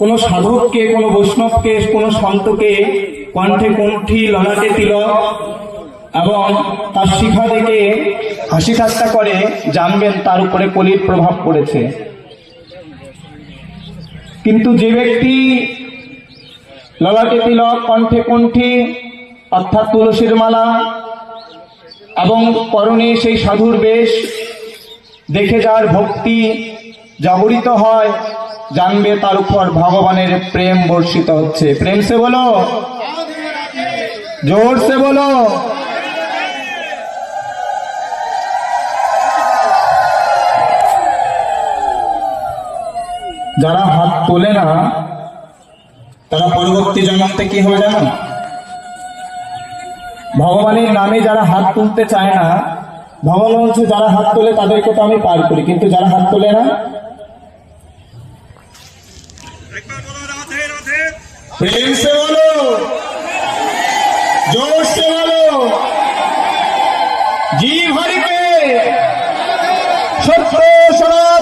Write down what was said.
কোনো সাধককে, কোনো বৈষ্ণবকে, কোনো সন্তকে কণ্ঠে কণ্ঠী, ললাটে তিলক এবং তার শিখা দেখে হাসি ঠাট্টা করে, জানবেন তার উপরে কলির প্রভাব পড়েছে। কিন্তু যে ব্যক্তি ললাটে তিলক, কণ্ঠে কণ্ঠী অর্থাৎ তুলসীর মালা এবং পরনে সেই সাধুর বেশ দেখে যার ভক্তি জাগরিত হয়, জানবে তার উপর ভগবানের প্রেম বর্ষিত হচ্ছে। প্রেম সে বলো, জোর সে বলো। যারা হাত তোলে না তারা পরবর্তী জন্মতে কি হবে জানো? ভগবানের নামে যারা হাত তুলতে চায় না, ভগবান বলছে যারা হাত তোলে তাদেরকে তো আমি পার করি, কিন্তু যারা হাত তোলে না, প্রেম সে বলো, जोर से बोलो, जी भर के सत्य सनातन